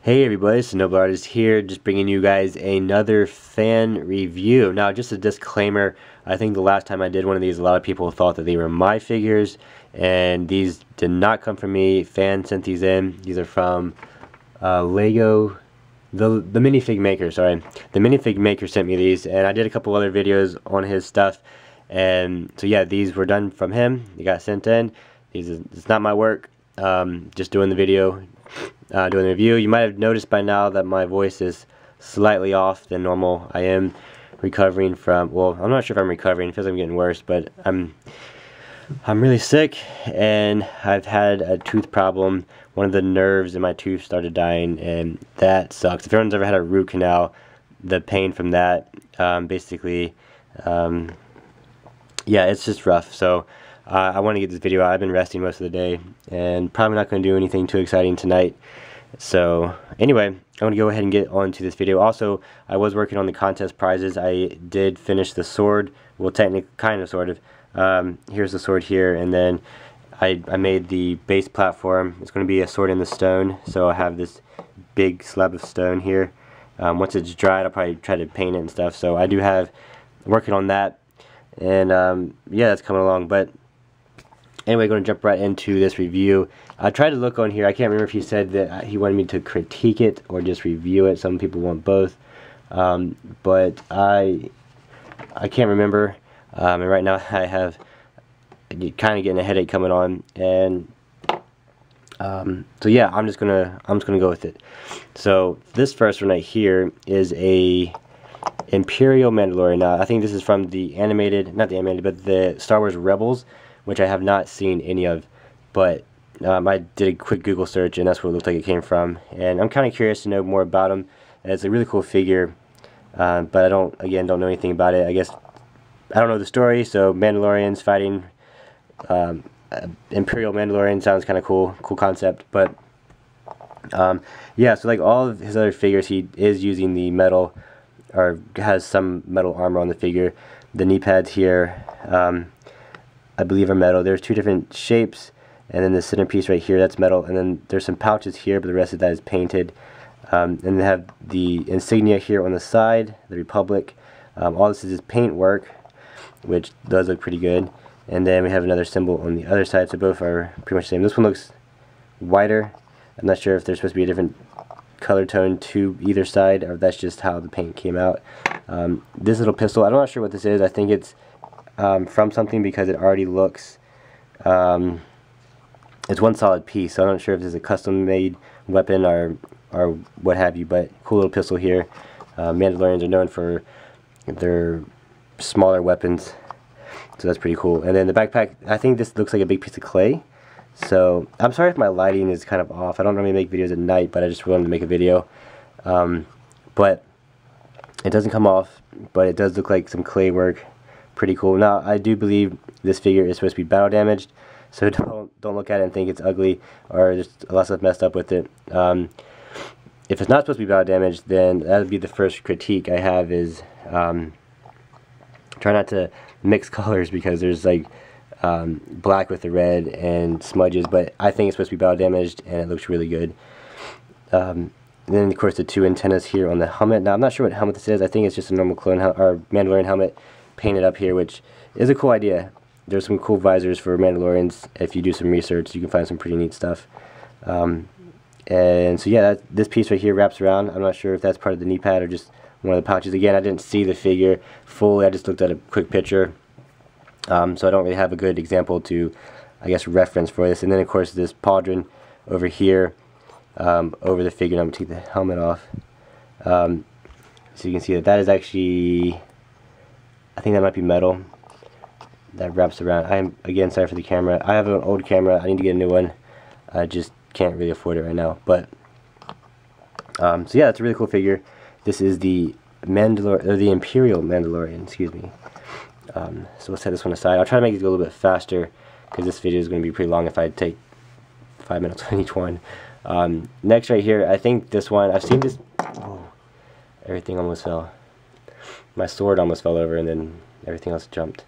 Hey everybody, it's Noble Artist here, just bringing you guys another fan review. Now, just a disclaimer, I think the last time I did one of these, a lot of people thought that they were my figures, and these did not come from me. Fan sent these in. These are from Lego, the minifig maker, sorry. The minifig maker sent me these, and I did a couple other videos on his stuff, and so yeah, these were done from him. They got sent in. It's not my work, just doing the video. Doing the review. You might have noticed by now that my voice is slightly off than normal. I am recovering from, well, I'm not sure if I'm recovering. It feels like I'm getting worse, but I'm really sick, and I've had a tooth problem. One of the nerves in my tooth started dying, and that sucks. If anyone's ever had a root canal, the pain from that, basically, yeah, it's just rough. So I want to get this video out. I've been resting most of the day, and probably not going to do anything too exciting tonight. So anyway, I'm going to go ahead and get on to this video. Also, I was working on the contest prizes. I did finish the sword. Well, technically, kind of, sort of. Here's the sword here, and then I made the base platform. It's going to be a sword in the stone. So I have this big slab of stone here. Once it's dried, I'll probably try to paint it and stuff. So I do have working on that, and yeah, that's coming along. But anyway, going to jump right into this review. I tried to look on here. I can't remember if he said that he wanted me to critique it or just review it. Some people want both, but I can't remember. And right now I have kind of getting a headache coming on, and so yeah, I'm just gonna go with it. So this first one right here is a Imperial Mandolorian. Now, I think this is from the animated, not the animated, but the Star Wars Rebels, which I have not seen any of, but I did a quick Google search, and that's where it looked like it came from, and I'm kind of curious to know more about him. It's a really cool figure, but I don't know anything about it. I guess I don't know the story. So Mandalorians fighting Imperial Mandalorian sounds kind of cool concept, but yeah, so like all of his other figures, he is using the metal, or has some metal armor on the figure. The knee pads here, I believe, are metal. There's two different shapes, and then the centerpiece right here, that's metal, and then there's some pouches here, but the rest of that is painted. And they have the insignia here on the side, the Republic. All this is paint work, which does look pretty good. And then we have another symbol on the other side, so both are pretty much the same. This one looks whiter. I'm not sure if there's supposed to be a different color tone to either side, or if that's just how the paint came out. This little pistol, I'm not sure what this is. I think it's from something, because it already looks, it's one solid piece, so I'm not sure if this is a custom made weapon or what have you, but cool little pistol here. Mandalorians are known for their smaller weapons, so that's pretty cool. And then the backpack, I think this looks like a big piece of clay, so I'm sorry if my lighting is kind of off. I don't normally make videos at night, but I just wanted to make a video. But it doesn't come off, but it does look like some clay work. Pretty cool. Now, I do believe this figure is supposed to be battle damaged, so don't look at it and think it's ugly or there's a lot of stuff messed up with it. If it's not supposed to be battle damaged, then that would be the first critique I have, is try not to mix colors, because there's like black with the red and smudges, but I think it's supposed to be battle damaged, and it looks really good. And then of course the two antennas here on the helmet. Now, I'm not sure what helmet this is. I think it's just a normal clone or Mandalorian helmet painted up here, which is a cool idea. There's some cool visors for Mandalorians. If you do some research, you can find some pretty neat stuff. And so yeah, this piece right here wraps around. I'm not sure if that's part of the knee pad or just one of the pouches. Again, I didn't see the figure fully. I just looked at a quick picture, so I don't really have a good example to, I guess, reference for this. And then of course this pauldron over here, over the figure. I'm going to take the helmet off, so you can see that is actually, I think that might be metal that wraps around. I am, again, sorry for the camera. I have an old camera. I need to get a new one. I just can't really afford it right now. But so yeah, it's a really cool figure. This is the the Imperial Mandalorian, excuse me. So we'll set this one aside. I'll try to make it go a little bit faster, because this video is going to be pretty long if I take 5 minutes on each one. Next right here, I think this one, I've seen this. Oh, everything almost fell. My sword almost fell over, and then everything else jumped.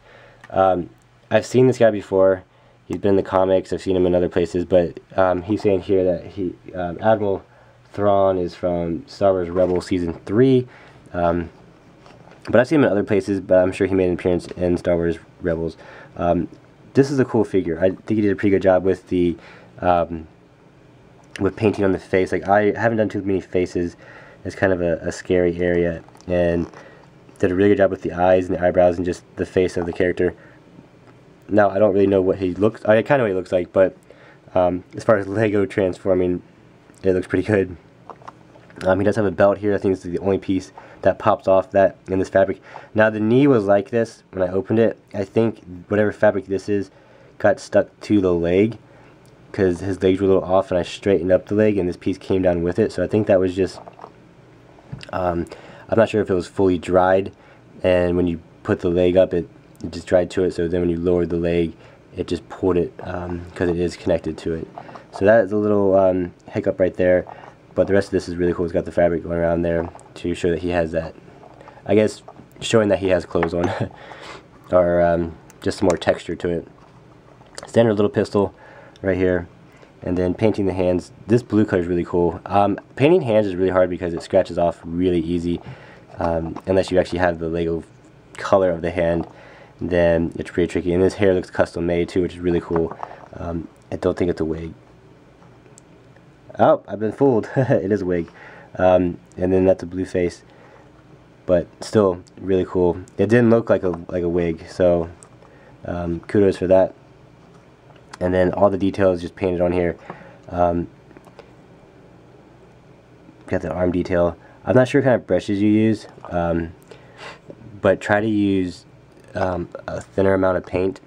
I've seen this guy before. He's been in the comics. I've seen him in other places, but he's saying here that Admiral Thrawn is from Star Wars Rebels Season 3. But I've seen him in other places, but I'm sure he made an appearance in Star Wars Rebels. This is a cool figure. I think he did a pretty good job with the with painting on the face. Like, I haven't done too many faces. It's kind of a scary area, and did a really good job with the eyes and the eyebrows and just the face of the character. Now, I don't really know what he looks. I kind of know what he looks like, but as far as Lego transforming, it looks pretty good. He does have a belt here. I think this is the only piece that pops off that in this fabric. Now, the knee was like this when I opened it. I think whatever fabric this is got stuck to the leg because his legs were a little off, and I straightened up the leg and this piece came down with it. So I think that was just I'm not sure if it was fully dried, and when you put the leg up, it just dried to it. So then when you lowered the leg, it just pulled it because it is connected to it. So that is a little hiccup right there. But the rest of this is really cool. It's got the fabric going around there to show that he has that, I guess, showing that he has clothes on, or just some more texture to it. Standard little pistol right here, and then painting the hands. This blue color is really cool. Painting hands is really hard because it scratches off really easy, unless you actually have the Lego color of the hand. Then it's pretty tricky. And this hair looks custom made too, which is really cool. I don't think it's a wig. Oh, I've been fooled. It is a wig. And then that's a blue face, but still really cool. It didn't look like a wig, so kudos for that. And then all the details just painted on here. Got the arm detail. I'm not sure what kind of brushes you use, but try to use a thinner amount of paint.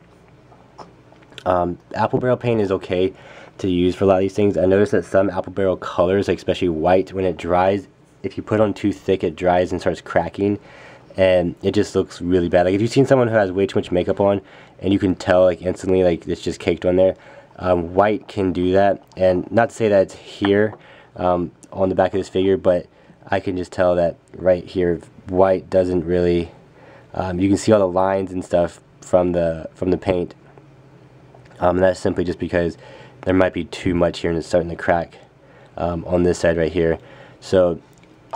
Apple barrel paint is okay to use for a lot of these things. I noticed that some apple barrel colors, like especially white, when it dries, if you put on too thick, it dries and starts cracking, and it just looks really bad. Like, if you've seen someone who has way too much makeup on and you can tell like instantly like it's just caked on there, white can do that. And not to say that it's here on the back of this figure, but I can just tell that right here white doesn't really you can see all the lines and stuff from the paint, and that's simply just because there might be too much here and it's starting to crack on this side right here. So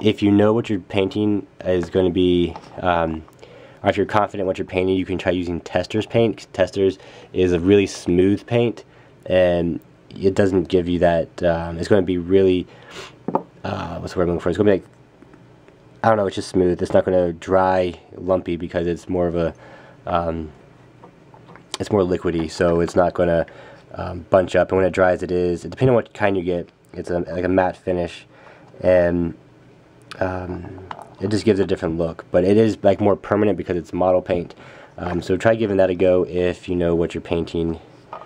if you know what you're painting is going to be, or if you're confident what you're painting, you can try using Testors paint. Testors is a really smooth paint, and it doesn't give you that, it's going to be really, what's the word I'm looking for? It's going to be like, I don't know, it's just smooth. It's not going to dry lumpy because it's more of a, it's more liquidy, so it's not going to bunch up, and when it dries, depending on what kind you get, it's like a matte finish, and it just gives it a different look. But it is like more permanent because it's model paint. So try giving that a go if you know what you're painting,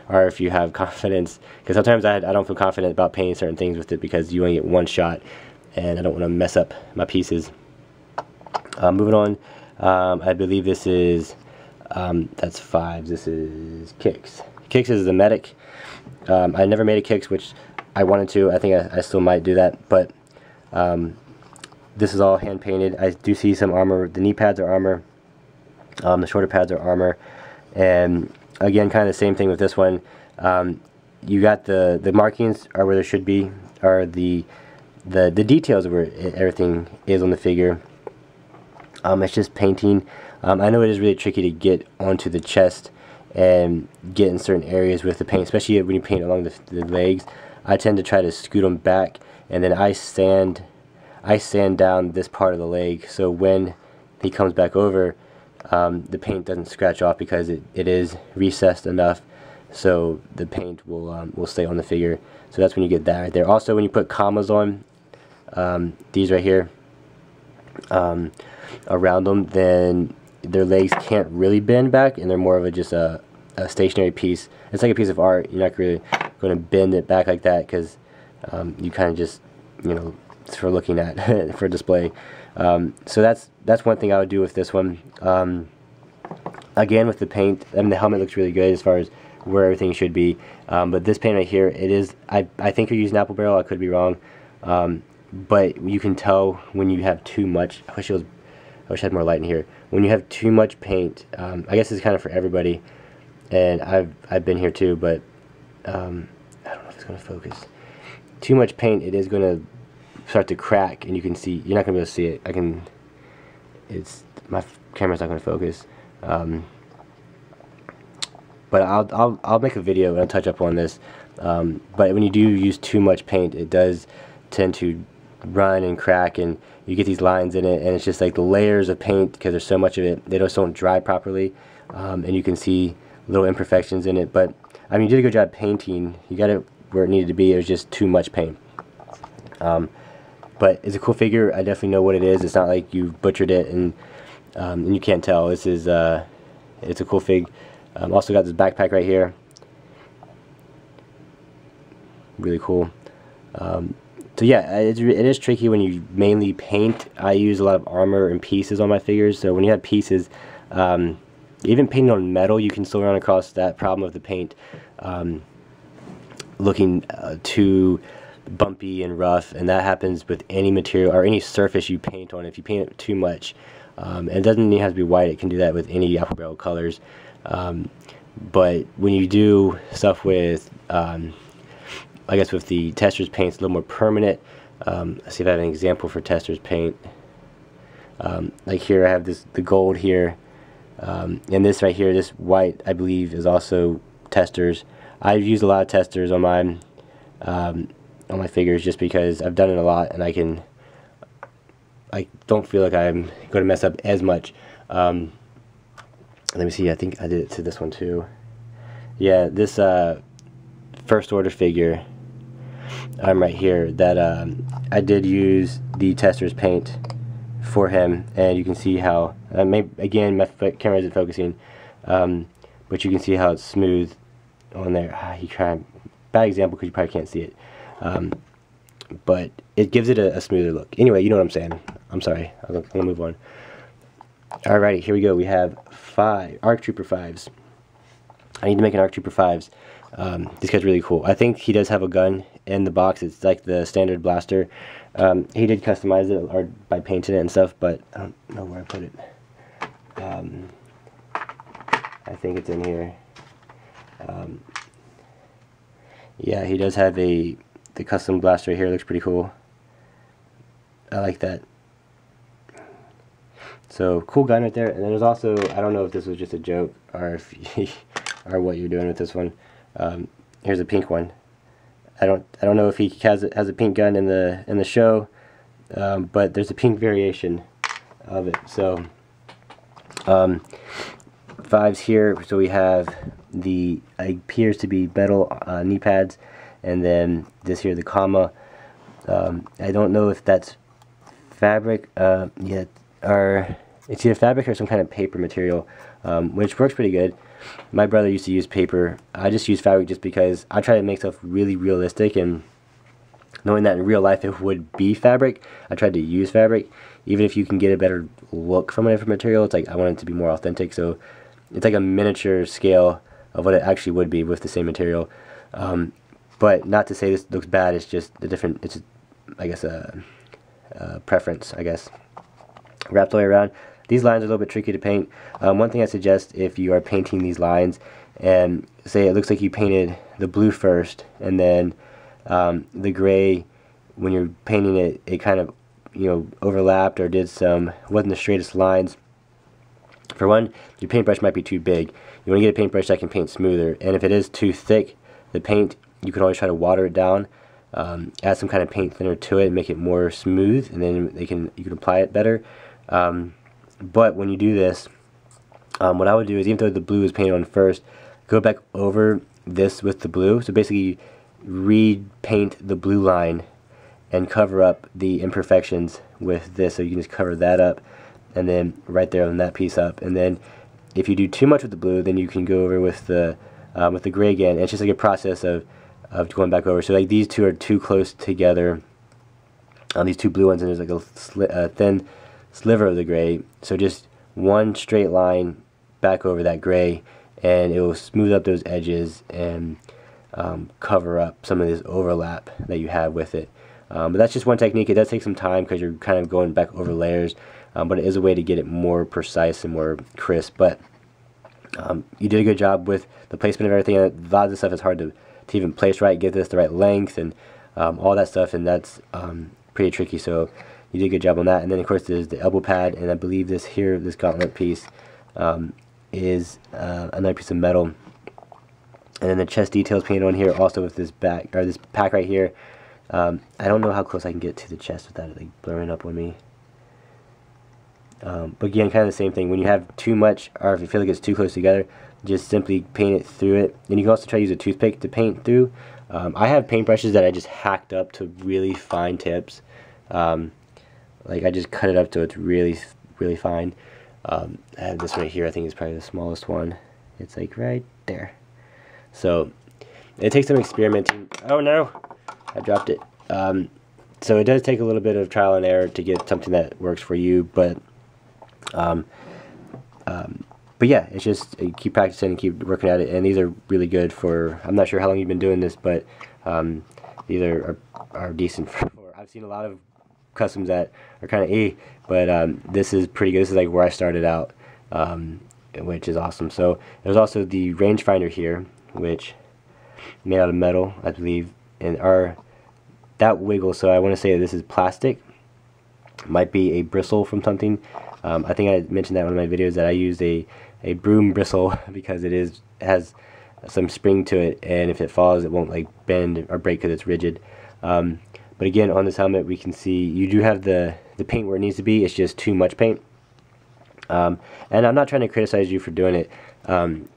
or if you have confidence, because sometimes I don't feel confident about painting certain things with it because you only get one shot, and I don't want to mess up my pieces. Moving on, I believe this is that's 5. This is Kix. Kix is the medic. I never made a Kix, which I wanted to. I think I still might do that, but this is all hand painted. I do see some armor. The knee pads are armor. The shoulder pads are armor, and again, kind of the same thing with this one. You got the markings are where there should be, are the details of where everything is on the figure. It's just painting. I know it is really tricky to get onto the chest and get in certain areas with the paint, especially when you paint along the legs. I tend to try to scoot them back, and then I sand down this part of the leg, so when he comes back over, the paint doesn't scratch off because it is recessed enough so the paint will stay on the figure. So that's when you get that right there. Also, when you put commas on these right here around them, then their legs can't really bend back, and they're more of just a stationary piece. It's like a piece of art. You're not really going to bend it back like that because you kind of just, you know, it's for looking at for display. So that's one thing I would do with this one. Again, with the paint, I mean, the helmet looks really good as far as where everything should be, but this paint right here, it is, I think you're using apple barrel. I could be wrong, but you can tell when you have too much. I wish I had more light in here. When you have too much paint, I guess it's kind of for everybody, and I've been here too, but I don't know if it's going to focus. Too much paint, it is going to start to crack, and you can see, you're not gonna be able to see it. My camera's not gonna focus. But I'll make a video and I'll touch up on this. But when you do use too much paint, it does tend to run and crack, and you get these lines in it, and it's just like the layers of paint, because there's so much of it, they just don't dry properly, and you can see little imperfections in it. But I mean, you did a good job painting. You got it where it needed to be. It was just too much paint. But it's a cool figure. I definitely know what it is. It's not like you butchered it and you can't tell. This is it's a cool fig. Also got this backpack right here. Really cool. So yeah, it is tricky when you mainly paint. I use a lot of armor and pieces on my figures. So when you have pieces, even painting on metal, you can still run across that problem of the paint looking too bumpy and rough, and that happens with any material or any surface you paint on. If you paint it too much, and it doesn't even have to be white, it can do that with any apple barrel colors. But when you do stuff with I guess with the Tester's paint, it's a little more permanent. Let's see if I have an example for Tester's paint. Like here I have the gold here, and this right here, this white, I believe is also Tester's. I've used a lot of Tester's on mine, on my figures, just because I've done it a lot, and I don't feel like I'm going to mess up as much. Let me see, I think I did it to this one too. Yeah, this First Order figure, right here, that I did use the Tester's paint for him, and you can see how, again, my camera isn't focusing, but you can see how it's smooth on there. Bad example because you probably can't see it, but it gives it a smoother look. Anyway, you know what I'm saying. I'm sorry, I'm gonna move on. Alrighty, here we go. We have 5 ARC Trooper 5s. I need to make an ARC Trooper 5s. This guy's really cool. I think he does have a gun in the box. It's like the standard blaster. He did customize it or by painting it and stuff, but I don't know where I put it. I think it's in here. Yeah, he does have the custom blaster right here. It looks pretty cool. I like that. So cool gun right there. And then there's also, I don't know if this was just a joke or if or what you're doing with this one. Here's a pink one. I don't know if he has a pink gun in the show, but there's a pink variation of it. So 5s here. So we have the appears to be metal knee pads, and then this here, the comma. I don't know if that's fabric yet, or it's either fabric or some kind of paper material, which works pretty good. My brother used to use paper. I just use fabric just because I try to make stuff really realistic, and knowing that in real life it would be fabric, I tried to use fabric. Even if you can get a better look from a different material, it's like I want it to be more authentic, so it's like a miniature scale of what it actually would be with the same material. But not to say this looks bad, it's just a different, it's I guess a preference, I guess. Wrapped all the way around. These lines are a little bit tricky to paint. One thing I suggest, if you are painting these lines, and say it looks like you painted the blue first, and then the gray, when you're painting it, it kind of, you know, overlapped or wasn't the straightest lines. For one, your paintbrush might be too big. You want to get a paintbrush that can paint smoother, and if it is too thick, the paint, you can always try to water it down, add some kind of paint thinner to it and make it more smooth, and then you can apply it better. But when you do this, what I would do is, even though the blue is painted on first, go back over this with the blue. So basically repaint the blue line and cover up the imperfections with this. So you can just cover that up, and then right there on that piece up. And then if you do too much with the blue, then you can go over with the gray again. And it's just like a process of going back over. So like these two are too close together, these two blue ones, and there's like a thin sliver of the gray. So just one straight line back over that gray, and it will smooth up those edges and cover up some of this overlap that you have with it. But that's just one technique. It does take some time because you're kind of going back over layers, but it is a way to get it more precise and more crisp. But you did a good job with the placement of everything. A lot of this stuff is hard to even place right, get this the right length, and all that stuff. And that's pretty tricky, so you did a good job on that. And then of course there's the elbow pad, and I believe this here, this gauntlet piece, is another piece of metal. And then the chest details painted on here, also with this back, or this pack right here. I don't know how close I can get to the chest without it like blurring up on me. But again, kind of the same thing. When you have too much, or if you feel like it's too close together, just simply paint it through it. And you can also try to use a toothpick to paint through. I have paintbrushes that I just hacked up to really fine tips. Like I just cut it up to it's really, really fine. I have this right here. I think it's probably the smallest one. It's like right there. So it takes some experimenting. Oh no, I dropped it. So it does take a little bit of trial and error to get something that works for you, but yeah, it's just keep practicing and keep working at it. And these are really good for, I'm not sure how long you've been doing this, but these are decent for, I've seen a lot of customs that are kind of but this is pretty good. This is like where I started out, which is awesome. So there's also the rangefinder here, which made out of metal, I believe, and that wiggle. So I want to say that this is plastic. Might be a bristle from something. I think I mentioned that in one of my videos that I used a broom bristle because it has some spring to it, and if it falls, it won't like bend or break because it's rigid. But again, on this helmet, we can see you do have the paint where it needs to be. It's just too much paint. And I'm not trying to criticize you for doing it.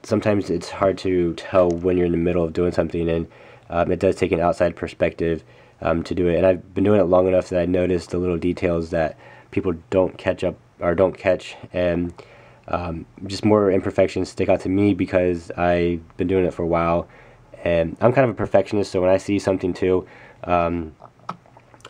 Sometimes it's hard to tell when you're in the middle of doing something, and it does take an outside perspective to do it. And I've been doing it long enough that I noticed the little details that people don't catch up or don't catch, and just more imperfections stick out to me because I've been doing it for a while, and I'm kind of a perfectionist. So when I see something too,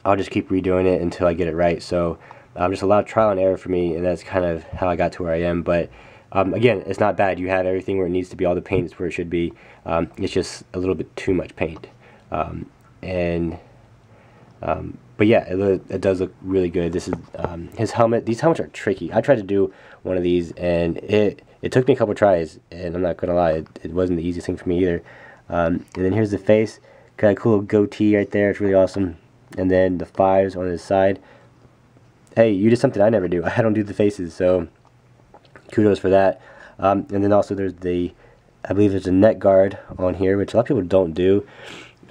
I'll just keep redoing it until I get it right. So just a lot of trial and error for me, and that's kind of how I got to where I am. But again, it's not bad. You have everything where it needs to be. All the paint is where it should be. It's just a little bit too much paint. But yeah, it does look really good. This is his helmet. These helmets are tricky. I tried to do one of these, and it took me a couple tries, and I'm not gonna lie, it wasn't the easiest thing for me either. And then here's the face. Got a cool little goatee right there. It's really awesome. And then the 5s on his side. Hey, you did something I never do. I don't do the faces, so kudos for that. And then also there's I believe there's a neck guard on here, which a lot of people don't do.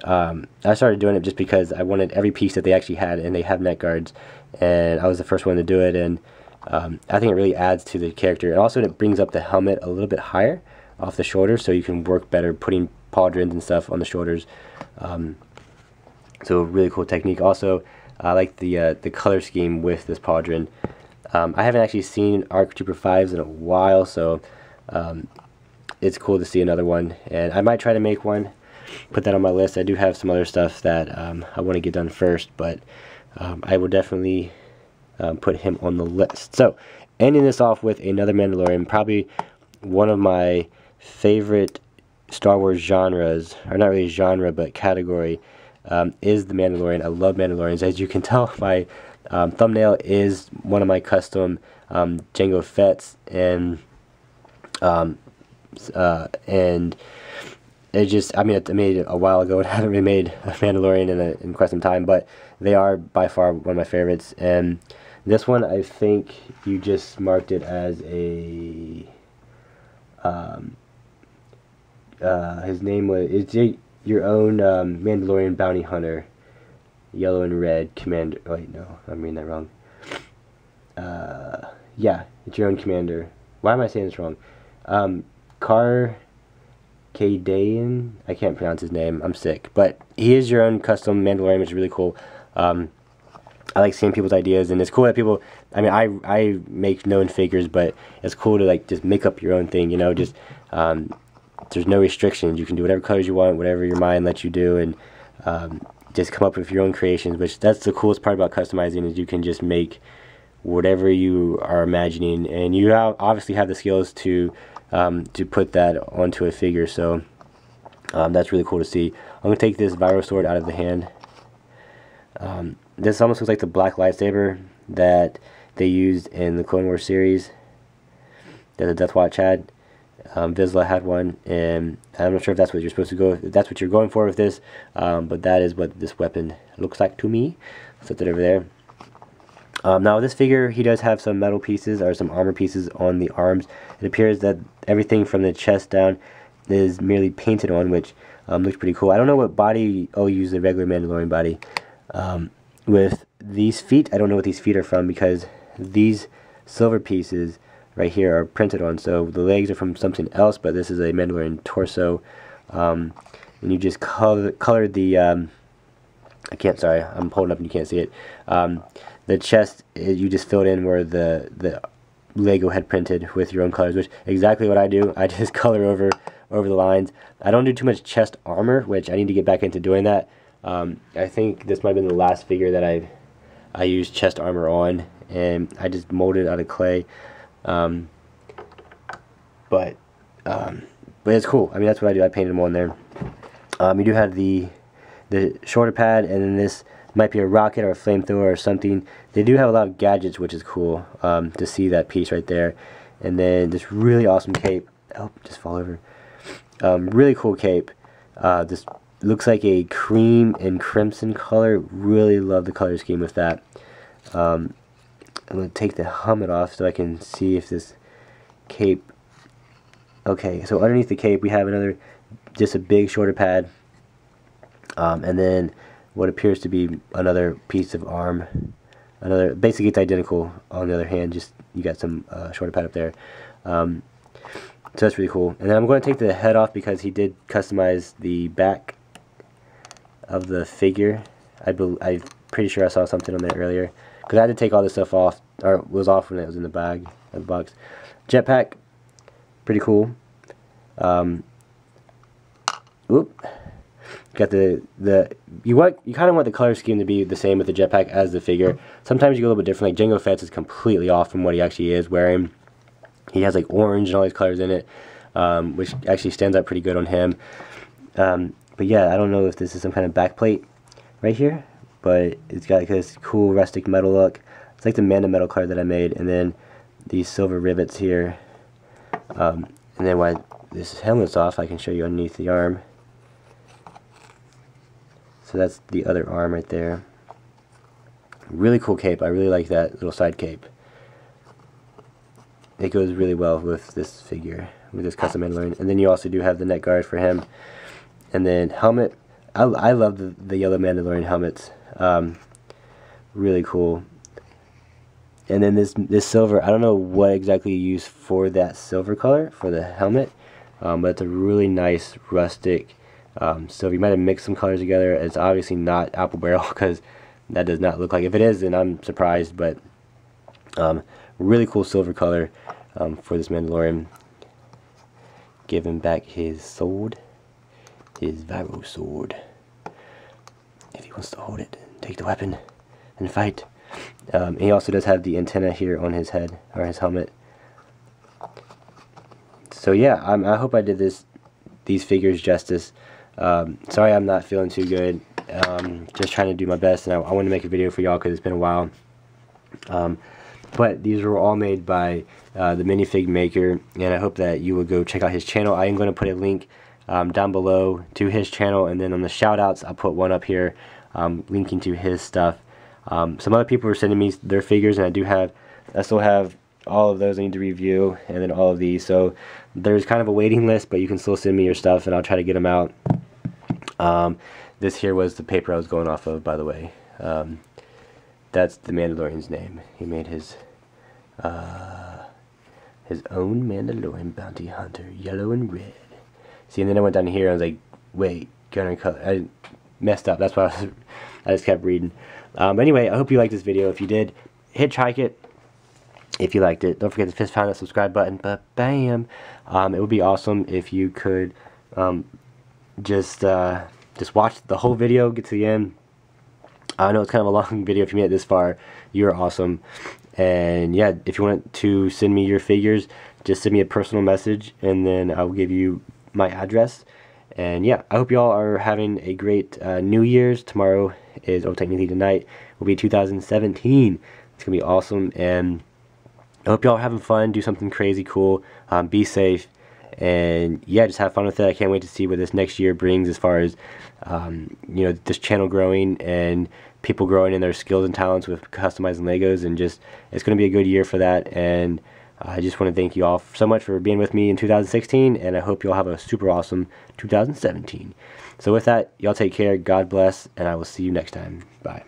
I started doing it just because I wanted every piece that they actually had, and they have neck guards, and I was the first one to do it, and I think it really adds to the character. And also it brings up the helmet a little bit higher off the shoulders, so you can work better putting pauldrons and stuff on the shoulders. So really cool technique. Also, I like the color scheme with this pauldron. I haven't actually seen ARC Trooper 5s in a while, so it's cool to see another one, and I might try to make one, put that on my list. I do have some other stuff that I want to get done first, but I will definitely put him on the list. So ending this off with another Mandalorian, probably one of my favorite Star Wars genres, or not really genre, but category, is the Mandalorian. I love Mandalorians. As you can tell, my thumbnail is one of my custom Jango Fett's, and it just, I mean, I made it a while ago, and I haven't really made a Mandalorian in quite some time, but they are by far one of my favorites. And this one, I think you just marked it as a his name was, it's your own Mandalorian bounty hunter, yellow and red commander. Wait, no, I'm reading that wrong. Yeah, it's your own commander. Why am I saying this wrong? Kadayan, I can't pronounce his name, I'm sick, but he is your own custom Mandalorian, which is really cool. I like seeing people's ideas, and it's cool that people, I mean, I make known figures, but it's cool to like just make up your own thing, you know, just there's no restrictions. You can do whatever colors you want, whatever your mind lets you do, and just come up with your own creations, which that's the coolest part about customizing, is you can just make whatever you are imagining, and you obviously have the skills to put that onto a figure. So that's really cool to see. I'm going to take this Viro sword out of the hand. This almost looks like the black lightsaber that they used in the Clone Wars series that the Death Watch had. Vizsla had one, and I'm not sure if that's what you're supposed to go. If that's what you're going for with this, but that is what this weapon looks like to me. Set it over there. Now this figure, he does have some metal pieces or some armor pieces on the arms. It appears that everything from the chest down is merely painted on, which looks pretty cool. I don't know what body. Oh, use the regular Mandalorian body. With these feet, I don't know what these feet are from, because these silver pieces right here are printed on. So the legs are from something else, but this is a Mandalorian torso. And you just colored the. I can't. Sorry, I'm holding up and you can't see it. The chest, you just filled in where the Lego had printed with your own colors, which is exactly what I do. I just color over the lines. I don't do too much chest armor, which I need to get back into doing that. I think this might have been the last figure that I used chest armor on, and I just molded it out of clay. But it's cool. I mean, that's what I do. I painted them on there. You do have the shoulder pad, and then this might be a rocket or a flamethrower or something. They do have a lot of gadgets, which is cool to see that piece right there. And then this really awesome cape. Oh, just fall over. Really cool cape. This looks like a cream and crimson color. Really love the color scheme with that. I'm going to take the helmet off so I can see if this cape... Okay, so underneath the cape we have just a big shoulder pad. And then what appears to be another piece of arm. Basically it's identical on the other hand, just you got some shoulder pad up there. So that's really cool. And then I'm going to take the head off because he did customize the back of the figure. I'm pretty sure I saw something on that earlier, because I had to take all this stuff off, or it was off when it was in the bag, the box. Jetpack, pretty cool. Oop. Got you kind of want the color scheme to be the same with the jetpack as the figure. Sometimes you go a little bit different. Like Jango Fett's is completely off from what he actually is wearing. He has like orange and all these colors in it, which actually stands out pretty good on him. But yeah, I don't know if this is some kind of backplate right here, but it's got like this cool rustic metal look. It's like the Manda metal card that I made, and then these silver rivets here. And then while this helmet's off, I can show you underneath the arm. So that's the other arm right there. Really cool cape. I really like that little side cape. It goes really well with this figure, with this custom Mandalorian. And then you also do have the neck guard for him. And then helmet. I love the yellow Mandalorian helmets. Really cool. And then this silver, I don't know what exactly you use for that silver color for the helmet, but it's a really nice rustic silver. You might have mixed some colors together. It's obviously not apple barrel, because that does not look like. If it is, then I'm surprised. But really cool silver color for this Mandalorian. Give him back his sword, his Varo sword. If he wants to hold it, take the weapon and fight. He also does have the antenna here on his head, or his helmet. So yeah, I hope I did these figures justice. Sorry I'm not feeling too good. Just trying to do my best, and I want to make a video for y'all because it's been a while. But these were all made by the minifig maker, and I hope that you will go check out his channel. I am going to put a link down below to his channel, and then on the shout outs I'll put one up here linking to his stuff. Some other people were sending me their figures, and I still have all of those I need to review, and then all of these. So there's kind of a waiting list, but you can still send me your stuff and I'll try to get them out. This here was the paper I was going off of, by the way. That's the Mandalorian's name. He made his own Mandalorian bounty hunter, yellow and red. See, and then I went down here and I was like, wait, gunner color. I messed up. That's why I just kept reading. But anyway, I hope you liked this video. If you did, hit like it if you liked it. Don't forget to fist pound that subscribe button. But bam, it would be awesome if you could just watch the whole video, get to the end. I know it's kind of a long video. If you made it this far, you're awesome. And yeah, if you want to send me your figures, just send me a personal message, and then I'll give you my address. And yeah, I hope y'all are having a great New Year's. Tomorrow is, or technically tonight, will be 2017. It's gonna be awesome, and I hope y'all are having fun. Do something crazy cool. Be safe, And yeah, just have fun with it. I can't wait to see what this next year brings as far as you know, this channel growing and people growing in their skills and talents with customizing Legos, and just it's going to be a good year for that. And I just want to thank you all so much for being with me in 2016, and I hope you all have a super awesome 2017. So with that, y'all take care, God bless, and I will see you next time. Bye.